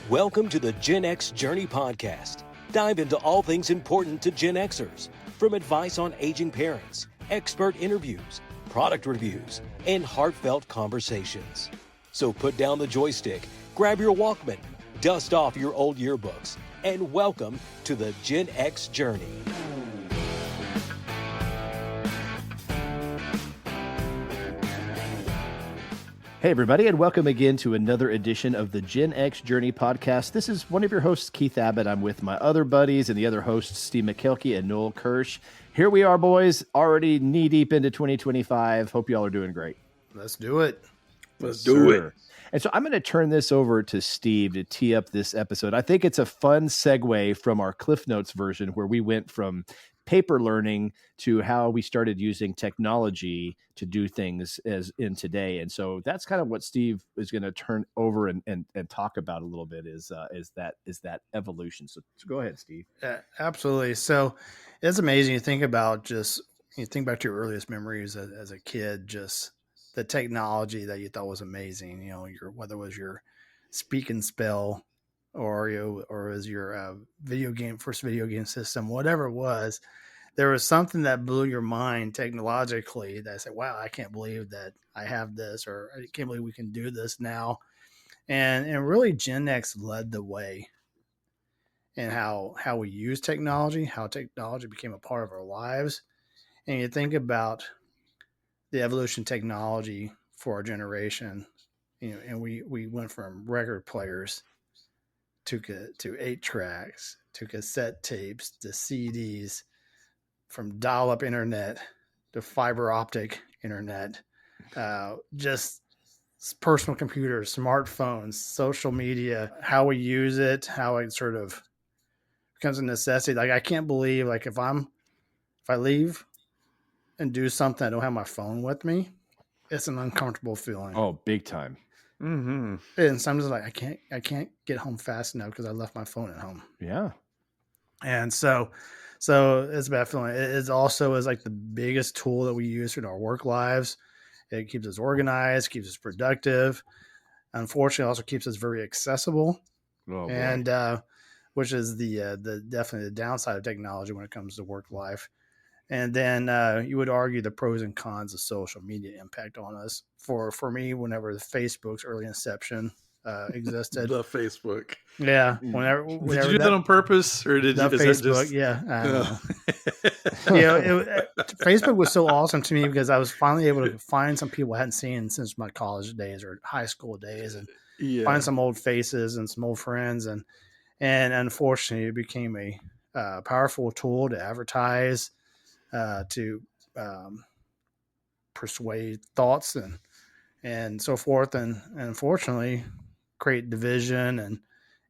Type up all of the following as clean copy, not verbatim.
Welcome to the Gen X Journey podcast. Dive into all things important to Gen Xers, from advice on aging parents, expert interviews, product reviews, and heartfelt conversations. So put down the joystick, grab your Walkman, dust off your old yearbooks, and welcome to the Gen X Journey. Hey, everybody, and welcome again to another edition of the Gen X Journey podcast. This is one of your hosts, Keith Abbott. I'm with my other buddies and the other hosts, Steve McKelkey and Noel Kirsch. Here we are, boys, already knee-deep into 2025. Hope you all are doing great. Let's do it. Let's do it. And so I'm going to turn this over to Steve to tee up this episode. I think it's a fun segue from our Cliff Notes version where we went from paper learning to how we started using technology to do things as in today. And so that's kind of what Steve is going to turn over and talk about a little bit is that evolution. So go ahead, Steve. Absolutely. So it's amazing. You think back to your earliest memories as a kid, just the technology that you thought was amazing, you know, whether it was your speak and spell or as your first video game system, whatever it was, there was something that blew your mind technologically that said, wow, I can't believe that I have this, or I can't believe we can do this now. And really Gen X led the way in how we use technology, how technology became a part of our lives. And you think about the evolution of technology for our generation, you know, and we went from record players to 8 tracks, to cassette tapes, to CDs, from dial-up internet to fiber optic internet, just personal computers, smartphones, social media, how we use it, how it sort of becomes a necessity. Like, I can't believe, like, if I leave and do something, I don't have my phone with me, it's an uncomfortable feeling. Oh, big time. Mm-hmm. And sometimes like I can't get home fast enough because I left my phone at home. Yeah. And so it's a bad feeling. It also is like the biggest tool that we use in our work lives. It keeps us organized, keeps us productive. Unfortunately, it also keeps us very accessible. Oh, and which is the definitely the downside of technology when it comes to work life. And then you would argue the pros and cons of social media impact on us. For me, whenever the Facebook's early inception existed. The Facebook. Yeah. Whenever did you do that on purpose? Or did you Facebook? Yeah. I know. You know, Facebook was so awesome to me because I was finally able to find some people I hadn't seen since my college days or high school days and find some old faces and some old friends. And unfortunately, it became a powerful tool to advertise, to persuade thoughts and so forth, and unfortunately create division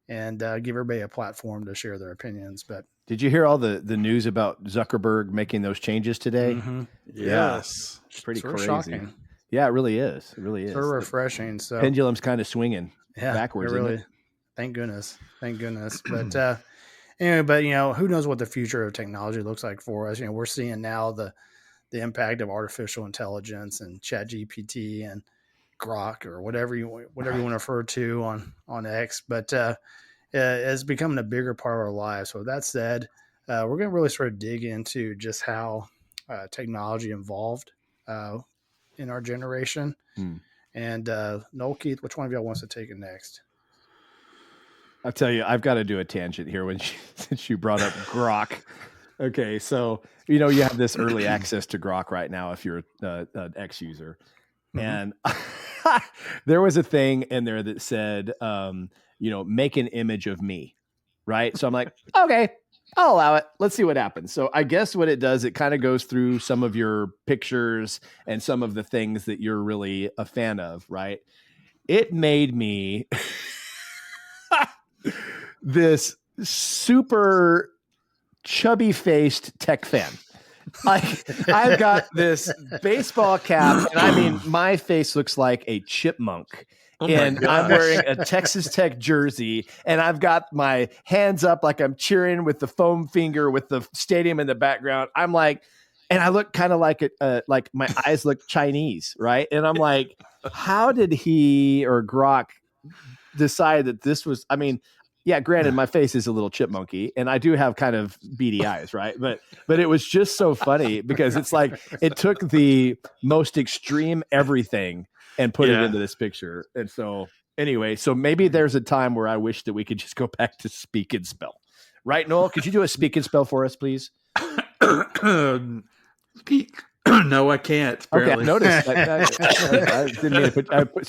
and give everybody a platform to share their opinions. But did you hear all the news about Zuckerberg making those changes today? Mm-hmm. Yes. It's pretty sort crazy. Shocking. Yeah, it really is. It really is. Sort of refreshing. So pendulum's kind of swinging backwards. Really. Isn't it? Thank goodness. But anyway, but you know, who knows what the future of technology looks like for us? You know, we're seeing now the impact of artificial intelligence and ChatGPT and Grok or whatever you want to refer to on X, but it's becoming a bigger part of our lives. So with that said, we're going to really sort of dig into just how technology evolved in our generation. And Noel, Keith, which one of y'all wants to take it next? I'll tell you, I've got to do a tangent here since you brought up Grok. Okay, so you know you have this early access to Grok right now if you're an X user, and there was a thing in there that said, make an image of me, right? So I'm like, okay, I'll allow it. Let's see what happens. So I guess what it does, it kind of goes through some of your pictures and some of the things that you're really a fan of, right? It made me this super chubby-faced tech fan. I've got this baseball cap, and I mean, my face looks like a chipmunk. And I'm wearing a Texas Tech jersey, and I've got my hands up like I'm cheering with the foam finger with the stadium in the background. I'm like, and I look kind of like like my eyes look Chinese, right? And I'm like, how did he or Grok decide that this was, I mean, yeah, granted, my face is a little chipmunky and I do have kind of beady eyes, right? But it was just so funny because it's like it took the most extreme everything and put it into this picture. And so anyway, so maybe there's a time where I wish that we could just go back to speak and spell. Right, Noel? Could you do a speak and spell for us, please? Speak. No, I can't. Apparently. Okay, I noticed. I didn't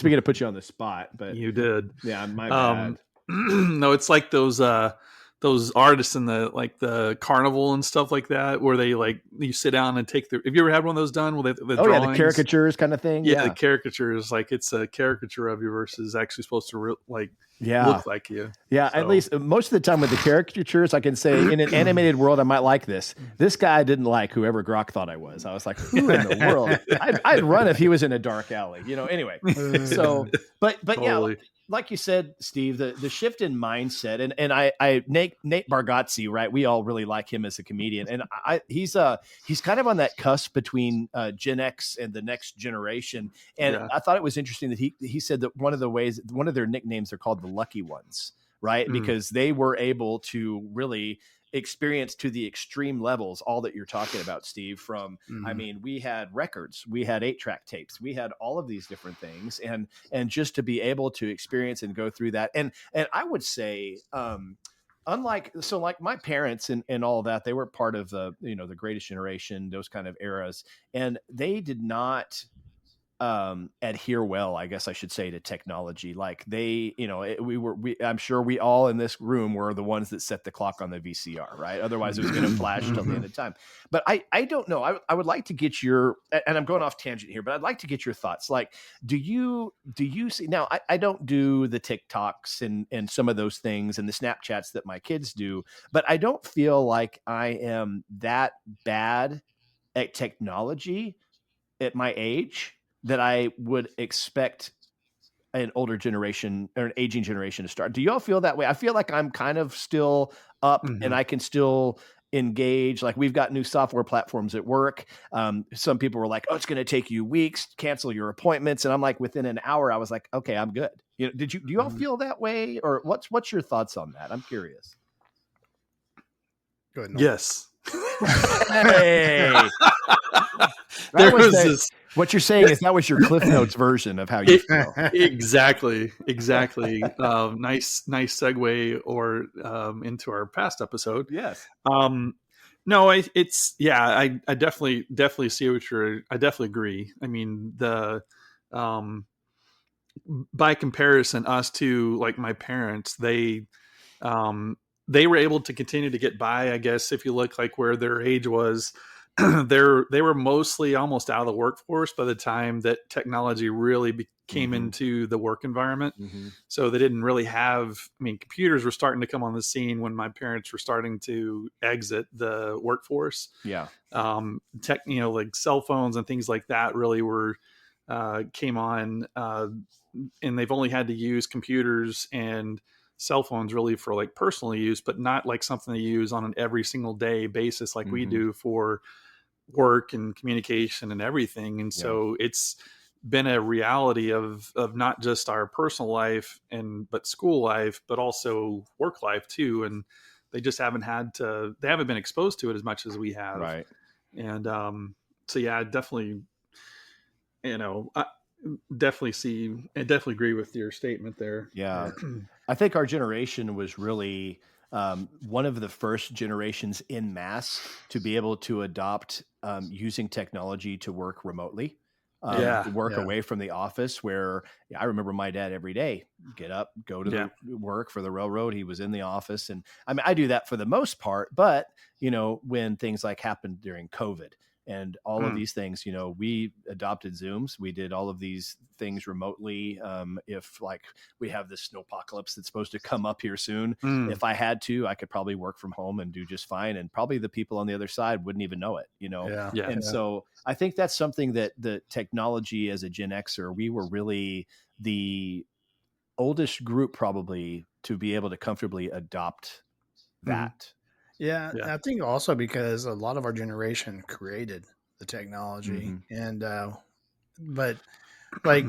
mean to put you on the spot, but you did. Yeah, my bad. No, it's like those artists in the carnival and stuff like that, where they like you sit down and take have you ever had one of those done? Well, the drawings? The caricatures kind of thing. Yeah, the caricatures, like it's a caricature of you versus actually supposed to look like you. Yeah, so. At least most of the time with the caricatures, I can say in an animated world, I might like this. This guy didn't like whoever Grok thought I was. I was like, who in the world? I'd run if he was in a dark alley, anyway. So, but totally. Yeah, like you said, Steve, the shift in mindset and Nate Bargatze, right? We all really like him as a comedian. And he's kind of on that cusp between Gen X and the next generation. And I thought it was interesting that he said that one of their nicknames are called the Lucky Ones, right? Because they were able to really experience to the extreme levels all that you're talking about, Steve. From I mean, we had records, we had 8-track tapes, we had all of these different things, and just to be able to experience and go through that, and I would say like my parents and all of that, they were part of the the Greatest Generation, those kind of eras, and they did not adhere well, I guess I should say, to technology. Like they, I'm sure we all in this room were the ones that set the clock on the VCR, right? Otherwise it was going to flash till the end of time. But I don't know. I would like to get your, and I'm going off tangent here, but I'd like to get your thoughts. Like, do you see, now I don't do the TikToks and some of those things and the Snapchats that my kids do, but I don't feel like I am that bad at technology at my age that I would expect an older generation or an aging generation to start. Do y'all feel that way? I feel like I'm kind of still up and I can still engage. Like we've got new software platforms at work. Some people were like, oh, it's going to take you weeks, cancel your appointments. And I'm like, within an hour, I was like, okay, I'm good. Do you all feel that way? Or what's your thoughts on that? I'm curious. Go ahead. Yes. Hey. What you're saying is that was your Cliff Notes version of how you feel. Exactly. Nice segue or into our past episode. Yes. No, I definitely see I definitely agree. I mean, by comparison, us to like my parents, they were able to continue to get by, I guess, if you look like where their age was. They were mostly almost out of the workforce by the time that technology really came into the work environment. So they didn't really have, computers were starting to come on the scene when my parents were starting to exit the workforce. Yeah. Like cell phones and things like that really came on, and they've only had to use computers and cell phones really for like personal use, but not like something they use on an every single day basis like we do for work and communication and everything. And so it's been a reality of not just our personal life but school life, but also work life too. And they just haven't been exposed to it as much as we have. Right. And so yeah, I definitely, I definitely agree with your statement there. Yeah. I think our generation was really one of the first generations in mass to be able to adopt using technology to work remotely, away from the office, where I remember my dad every day, get up, go to the work for the railroad. He was in the office. And I do that for the most part, but when things like happened during COVID, and all of these things, we adopted Zooms. We did all of these things remotely. If like we have this snowpocalypse that's supposed to come up here soon, if I had to, I could probably work from home and do just fine. And probably the people on the other side wouldn't even know it, So I think that's something that the technology as a Gen Xer, we were really the oldest group probably to be able to comfortably adopt that. Yeah, I think also because a lot of our generation created the technology, and but like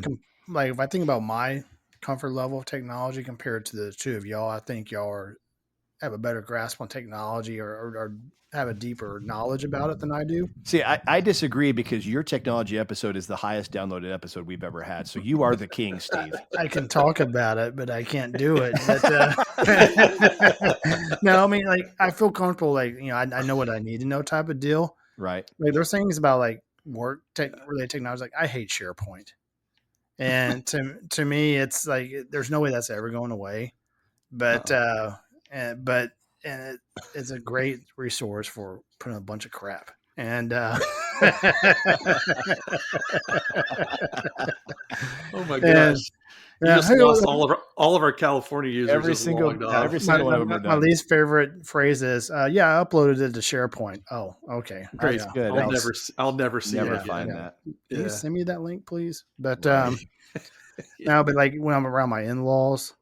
if I think about my comfort level of technology compared to the two of y'all. I think y'all have a better grasp on technology or have a deeper knowledge about it than I do. See, I disagree because your technology episode is the highest downloaded episode we've ever had. So you are the king, Steve. I can talk about it, but I can't do it. But no, I mean, like, I feel comfortable. Like, I know what I need to know type of deal. Right. Like, there's things about like work related technology. Like, I hate SharePoint, and to me, it's like there's no way that's ever going away. But it's a great resource for putting a bunch of crap. And Oh my gosh. You just lost all of our California users. Every single one of them are done. My least favorite phrase is, I uploaded it to SharePoint. Oh, okay. Great. Good. I'll never see never it find that. Can you send me that link, please? But Right. no, but like when I'm around my in-laws,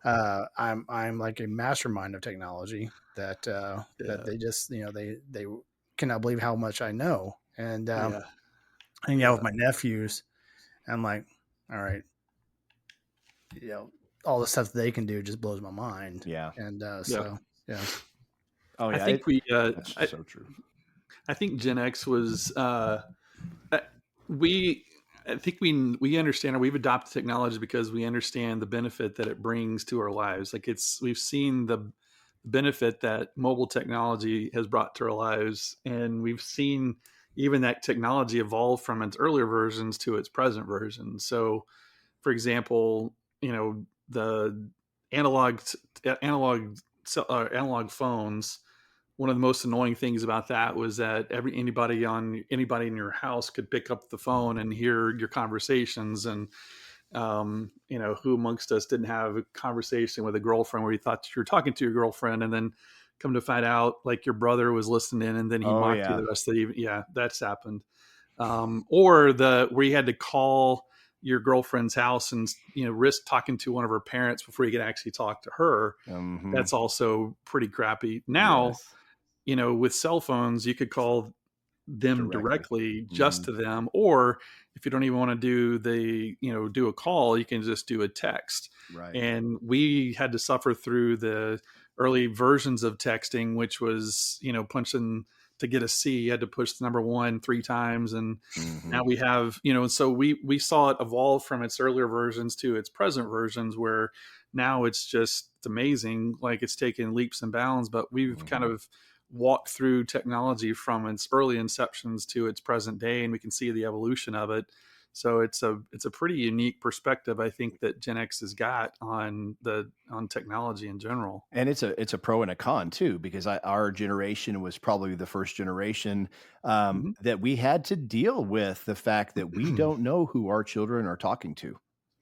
I'm like a mastermind of technology that they just, they cannot believe how much I know. And hanging out with my nephews, I'm like, all right, all the stuff they can do just blows my mind. Yeah. And Oh yeah. I think that's so true. I think Gen X was I think we understand, or we've adopted technology because we understand the benefit that it brings to our lives. Like we've seen the benefit that mobile technology has brought to our lives, and we've seen even that technology evolve from its earlier versions to its present version. So, for example, the analog phones. One of the most annoying things about that was that anybody in your house could pick up the phone and hear your conversations. And, who amongst us didn't have a conversation with a girlfriend where you thought you were talking to your girlfriend, and then come to find out like your brother was listening in, and then he mocked you the rest of the evening. Yeah, that's happened. Or where you had to call your girlfriend's house and risk talking to one of her parents before you could actually talk to her. Mm-hmm. That's also pretty crappy. Now, with cell phones, you could call them directly just to them, or if you don't even want to do a call, you can just do a text. Right. And we had to suffer through the early versions of texting, which was punching to get a C, you had to push the number 1 3 times, and now we have so we saw it evolve from its earlier versions to its present versions, where now it's amazing. Like, it's taken leaps and bounds, but we've kind of walked through technology from its early inceptions to its present day, and we can see the evolution of it. So it's a pretty unique perspective, I think, that Gen X has got on technology in general. And it's a pro and a con too, because our generation was probably the first generation that we had to deal with the fact that we don't know who our children are talking to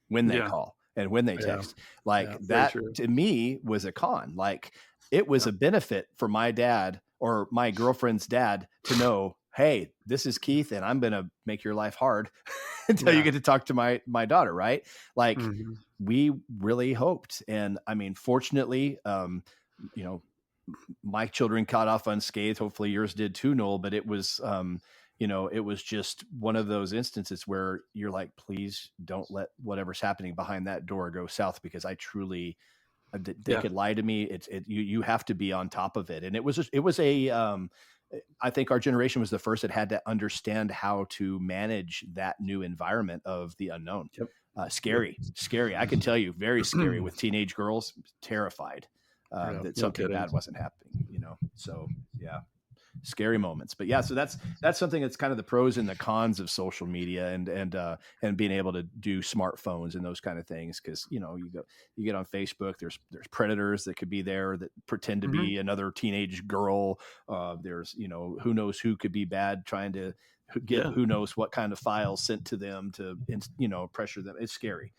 when they call and when they text. That to me was a con. Like, it was a benefit for my dad or my girlfriend's dad to know, hey, this is Keith, and I'm going to make your life hard until you get to talk to my daughter. Right. Like, we really hoped. And I mean, fortunately, my children caught off unscathed. Hopefully yours did too, Noel, but it was, it was just one of those instances where you're like, please don't let whatever's happening behind that door go south, because I truly, they could lie to me. You have to be on top of it. And I think our generation was the first that had to understand how to manage that new environment of the unknown. Scary. I can tell you, very scary with teenage girls, terrified that something bad wasn't happening, so scary moments. But so that's something that's kind of the pros and the cons of social media and being able to do smartphones and those kind of things. Cause you get on Facebook, there's predators that could be there that pretend to be another teenage girl. There's, who knows who could be bad, trying to get who knows what kind of files sent to them to, pressure them. It's scary.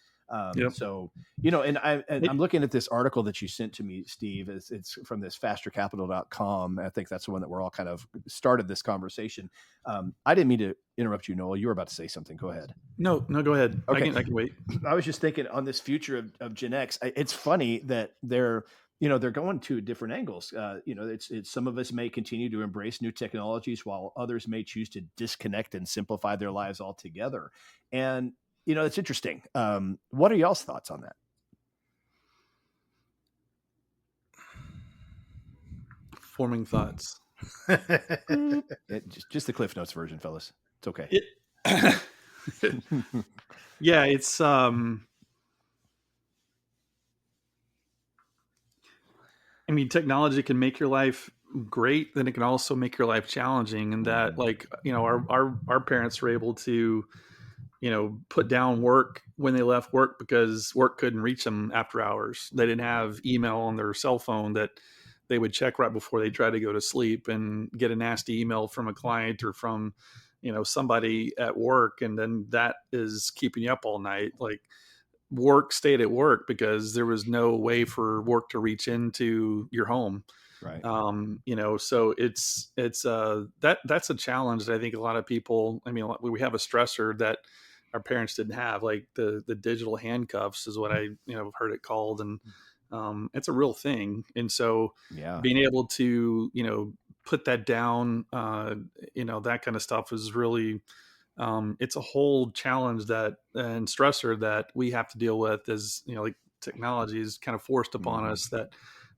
So, and I'm looking at this article that you sent to me, Steve. It's from this fastercapital.com. I think that's the one that we're all kind of started this conversation. I didn't mean to interrupt you, Noel. You were about to say something. Go ahead. No, go ahead. Okay. I can wait. I was just thinking on this future of Gen X. It's funny that they're going to different angles. It's some of us may continue to embrace new technologies while others may choose to disconnect and simplify their lives altogether. And It's interesting. What are y'all's thoughts on that? Forming thoughts. Just the Cliff Notes version, fellas. It's okay. Yeah, it's I mean, technology can make your life great, then it can also make your life challenging. And that, like, our parents were able to, put down work when they left work because work couldn't reach them after hours. They didn't have email on their cell phone that they would check right before they tried to go to sleep and get a nasty email from a client or from, somebody at work. And then that is keeping you up all night. Like, work stayed at work because there was no way for work to reach into your home. Right. So it's that's a challenge that I think a lot of people, I mean, we have a stressor that our parents didn't have, like the digital handcuffs is what I, have heard it called. And it's a real thing. And so being able to, put that down, that kind of stuff is really, it's a whole challenge and stressor that we have to deal with as, like technology is kind of forced upon us that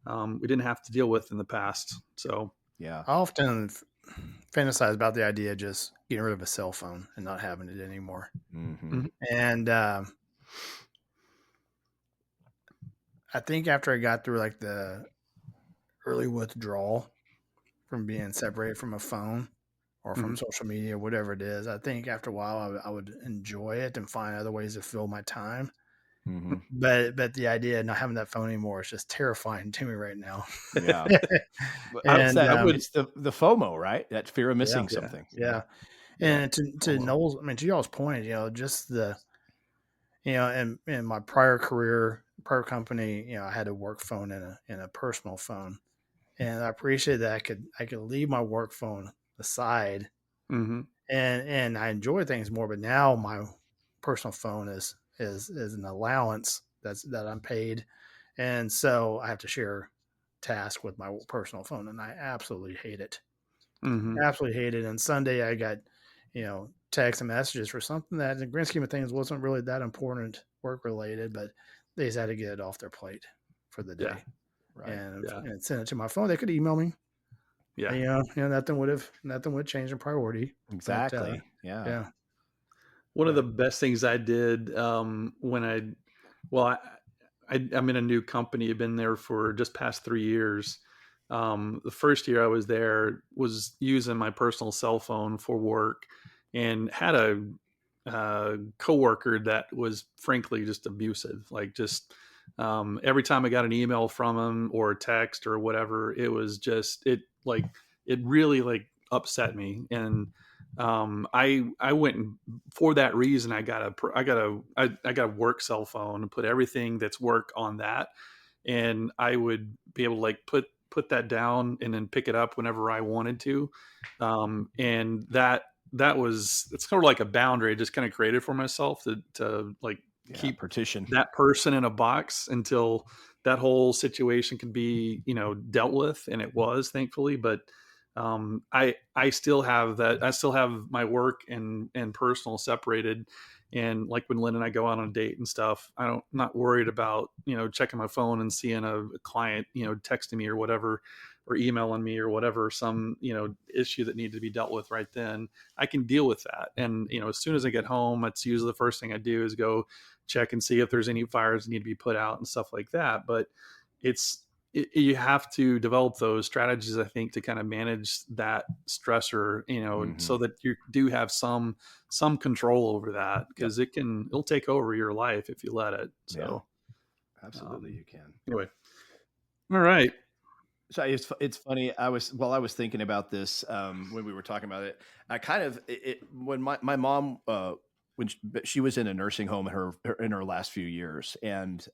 we didn't have to deal with in the past. So, I often fantasize about the idea of just getting rid of a cell phone and not having it anymore. And I think after I got through like the early withdrawal from being separated from a phone or from social media, whatever it is, I think after a while I would enjoy it and find other ways to fill my time. But the idea of not having that phone anymore is just terrifying to me right now. Yeah. And it's the FOMO, right? That fear of missing something. Yeah. And to Noel's, I mean, to y'all's point, just the, in my prior company, I had a work phone and a personal phone. And I appreciate that I could leave my work phone aside and I enjoy things more. But now my personal phone is an allowance that I'm paid. And so I have to share tasks with my personal phone, and I absolutely hate it. Absolutely hate it. And Sunday I got, texts and messages for something that in the grand scheme of things wasn't really that important work related, but they just had to get it off their plate for the day. Yeah. Right. And send it to my phone. They could email me. Yeah. And, nothing would change in priority. Exactly. But, One of the best things I did when I'm in a new company. I've been there for just past 3 years. The first year I was there was using my personal cell phone for work and had a coworker that was frankly just abusive. Like just every time I got an email from him or a text or whatever, it was just, it really like upset me. And I went and for that reason, I got a work cell phone and put everything that's work on that. And I would be able to like put that down and then pick it up whenever I wanted to. And it's sort of like a boundary I just kind of created for myself to keep partition that person in a box until that whole situation can be, dealt with. And it was, thankfully, but I still have that. I still have my work and personal separated. And like when Lynn and I go out on a date and stuff, I'm not worried about, checking my phone and seeing a client, texting me or whatever, or emailing me or whatever, some, issue that needed to be dealt with right then. I can deal with that. And, as soon as I get home, it's usually the first thing I do is go check and see if there's any fires that need to be put out and stuff like that. But you have to develop those strategies, I think, to kind of manage that stressor, so that you do have some control over that, because it'll take over your life if you let it. So absolutely you can. Anyway. All right. So it's funny. I was thinking about this when we were talking about it. I kind of when my mom when she was in a nursing home in her last few years, and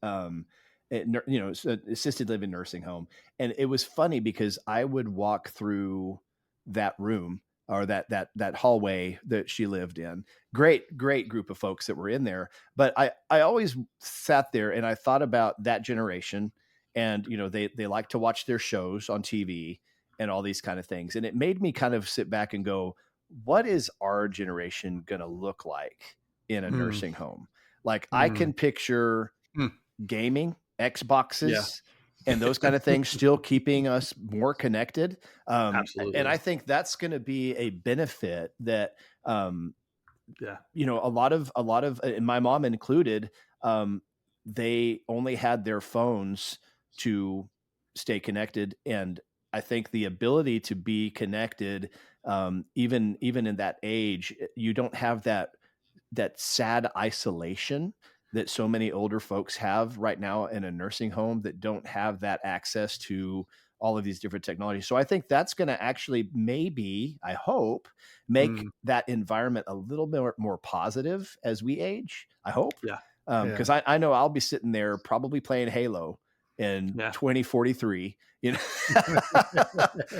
assisted living nursing home. And it was funny because I would walk through that room or that hallway that she lived in. Great group of folks that were in there. But I always sat there and I thought about that generation, and, they like to watch their shows on TV and all these kind of things. And it made me kind of sit back and go, what is our generation going to look like in a Mm, nursing home. Like I mm, can picture mm. gaming, Yeah, Xboxes, and those kind of things still keeping us more connected. And absolutely. I think that's going to be a benefit that, um, Yeah. a lot of, and my mom included, um, they only had their phones to stay connected. And I think the ability to be connected, even in that age, you don't have that sad isolation that so many older folks have right now in a nursing home that don't have that access to all of these different technologies. So I think that's going to actually, maybe, I hope, make Mm, that environment a little bit more positive as we age. I hope. yeah. Yeah. Because I know I'll be sitting there probably playing Halo in Yeah. 2043,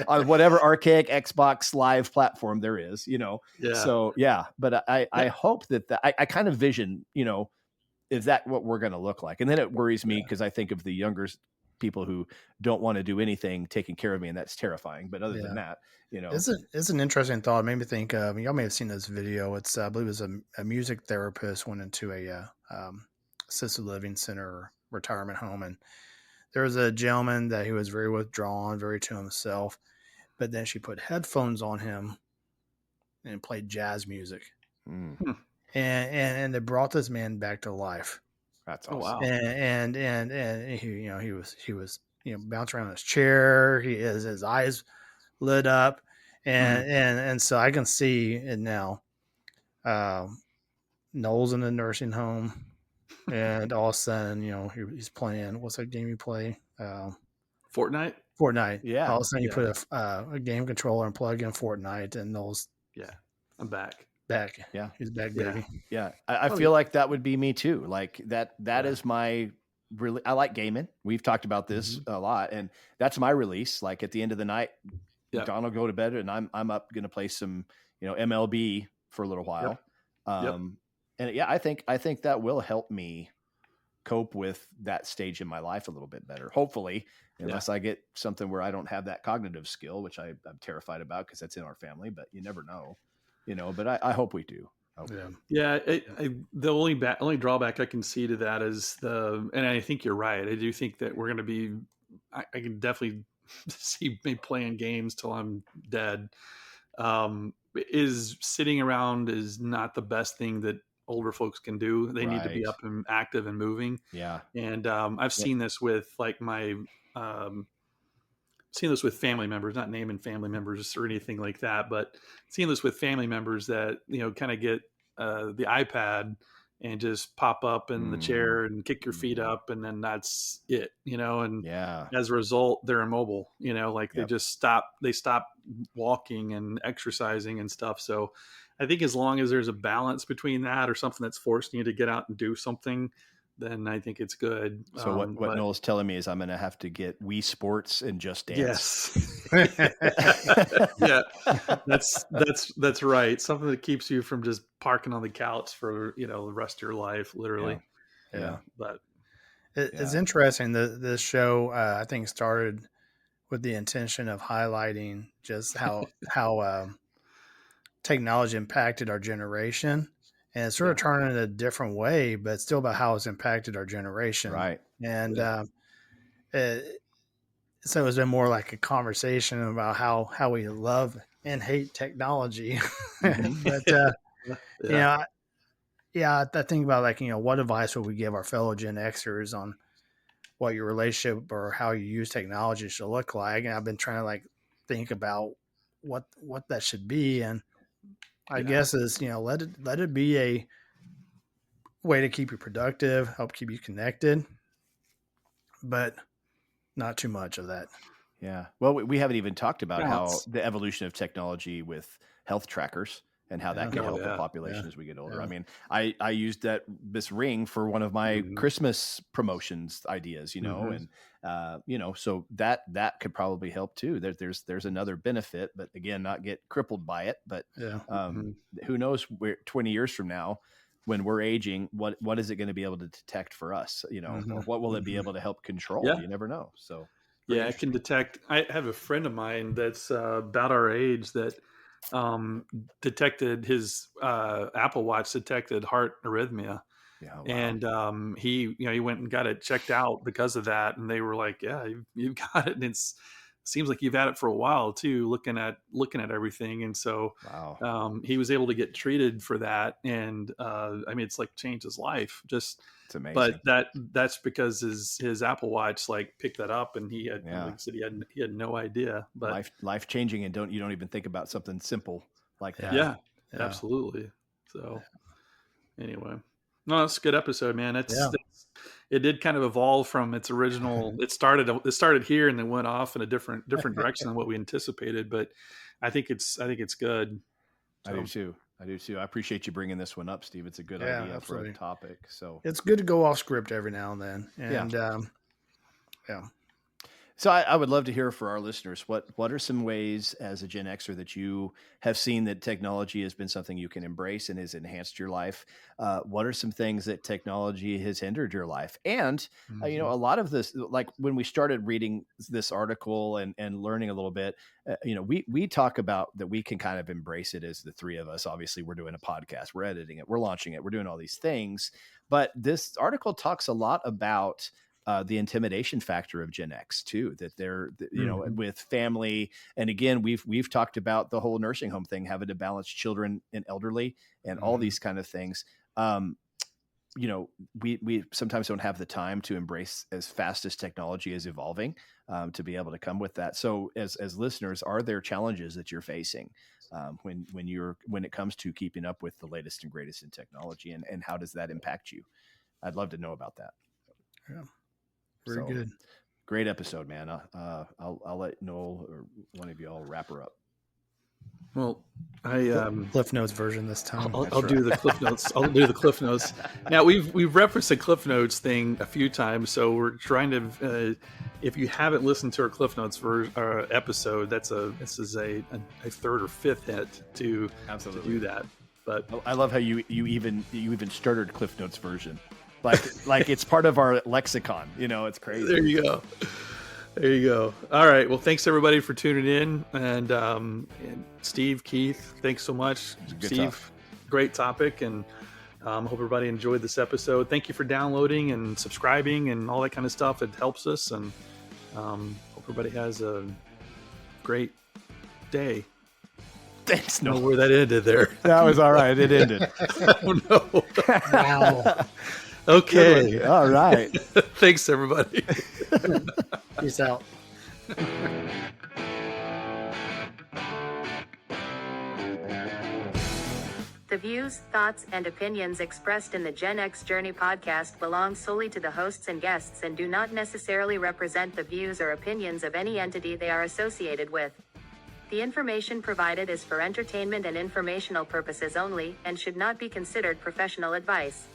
on whatever archaic Xbox Live platform there is, Yeah. So yeah, but I Yeah. hope that I kind of vision, is that what we're going to look like? And then it worries me because I think of the younger people who don't want to do anything taking care of me, and that's terrifying. But other than Yeah. that, It's an interesting thought. It made me think of, y'all may have seen this video. It's, I believe it was a music therapist went into a assisted living center or retirement home. And there was a gentleman that he was very withdrawn, very to himself. But then she put headphones on him and played jazz music. Mm, Hmm. And they brought this man back to life. that's Oh, awesome. wow. And he, he was, bouncing around in his chair. His eyes lit up. And so I can see it now. Noel's in the nursing home, and all of a sudden, he's playing. What's that game you play? Fortnite. Fortnite. Yeah. All of a sudden, you Yeah. put a game controller and plug in Fortnite, and Noel's Yeah. I'm back. back. Yeah. He's back, Yeah. baby. Yeah. I Oh, feel like that would be me too. Like that Yeah. is my really, I like gaming. We've talked about this a lot, and that's my release. Like at the end of the night, Yep. Don will go to bed and I'm up going to play some, MLB for a little Yep. while. Yep. And yeah, I think that will help me cope with that stage in my life a little bit better. Hopefully, unless I get something where I don't have that cognitive skill, which I'm terrified about because that's in our family, but you never know, but I hope we do. Yeah. Yeah, the only drawback I can see to that is and I think you're right. I do think that we're going to be. I can definitely see me playing games till I'm dead. Is sitting around is not the best thing that older folks can do. They need to be Right. up and active and moving. Yeah. And I've seen this with like my seen this with family members, not naming family members or anything like that, but seeing this with family members that, kind of get the iPad and just pop up in the chair and kick your feet up. And then that's it, and Yeah. as a result, they're immobile, like Yep. they stop walking and exercising and stuff. So I think as long as there's a balance between that or something that's forcing you to get out and do something, then I think it's good. So what But Noel's telling me is I'm going to have to get Wii Sports and Just Dance. yes, yeah, that's right. Something that keeps you from just parking on the couch for the rest of your life, literally. Yeah. But It's interesting that this show, I think, started with the intention of highlighting just how technology impacted our generation, and it's sort of turning in a different way, but still about how it's impacted our generation. Right. And so it's been more like a conversation about how we love and hate technology. But I think about, like, what advice would we give our fellow Gen Xers on what your relationship or how you use technology should look like? And I've been trying to, like, think about what that should be, and I guess is, let it be a way to keep you productive, help keep you connected, but not too much of that. Yeah. Well, we haven't even talked about how balance. the evolution of technology with health trackers and how that can Oh, help the yeah. population as we get older. Yeah. I mean, I used this ring for one of my Christmas promotions ideas, and so that could probably help too. There's another benefit, but again, not get crippled by it. But who knows where 20 years from now, when we're aging, what is it going to be able to detect for us, or what will it be able to help control? Yeah. You never know. So Yeah, I can detect. I have a friend of mine that's about our age that detected his Apple Watch detected heart arrhythmia. Yeah, wow. And he went and got it checked out because of that. And they were like, yeah, you've got it. And it seems like you've had it for a while too, looking at everything. And so Wow. he was able to get treated for that. And it's like changed his life. Just It's amazing. But that's because his Apple Watch like picked that up, and he had, Yeah. like I said, he had no idea. But life changing, and you don't even think about something simple like that. yeah. Absolutely. So anyway, no, that's a good episode, man. It did kind of evolve from its original. It started here and then went off in a different direction than what we anticipated. But I think it's good. So. I do too. I appreciate you bringing this one up, Steve. It's a good idea for a topic. So it's good to go off script every now and then. And So I would love to hear for our listeners, what are some ways as a Gen Xer that you have seen that technology has been something you can embrace and has enhanced your life? What are some things that technology has hindered your life? And, a lot of this, like when we started reading this article and learning a little bit, we talk about that we can kind of embrace it as the three of us. Obviously, we're doing a podcast, we're editing it, we're launching it, we're doing all these things. But this article talks a lot about the intimidation factor of Gen X too, that they're, with family. And again, we've talked about the whole nursing home thing, having to balance children and elderly and all these kind of things. We sometimes don't have the time to embrace as fast as technology is evolving, to be able to come with that. So as listeners, are there challenges that you're facing when it comes to keeping up with the latest and greatest in technology, and how does that impact you? I'd love to know about that. Yeah. Very good. Great episode, man. I'll let Noel or one of you all wrap her up. Well, Cliff Notes version this time. I'll do the Cliff Notes. I'll do the Cliff Notes. Now we've referenced the Cliff Notes thing a few times, so we're trying to. If you haven't listened to our Cliff Notes episode, this is a third or fifth hit to do that. But I love how you even started Cliff Notes version. Like it's part of our lexicon, it's crazy. There you go. All right. Well, thanks everybody for tuning in. And Steve, Keith, thanks so much. Good Steve, talk. Great topic. And hope everybody enjoyed this episode. Thank you for downloading and subscribing and all that kind of stuff. It helps us. And hope everybody has a great day. Thanks. No, where that ended there. That was all right. It ended. Oh no. Wow. Okay. All right. Thanks, everybody. Peace out. The views, thoughts, and opinions expressed in the Gen X Journey podcast belong solely to the hosts and guests and do not necessarily represent the views or opinions of any entity they are associated with. The information provided is for entertainment and informational purposes only and should not be considered professional advice.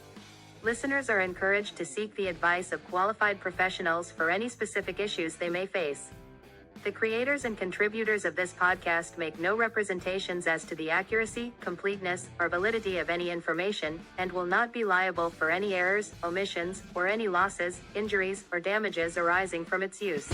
Listeners are encouraged to seek the advice of qualified professionals for any specific issues they may face. The creators and contributors of this podcast make no representations as to the accuracy, completeness, or validity of any information, and will not be liable for any errors, omissions, or any losses, injuries, or damages arising from its use.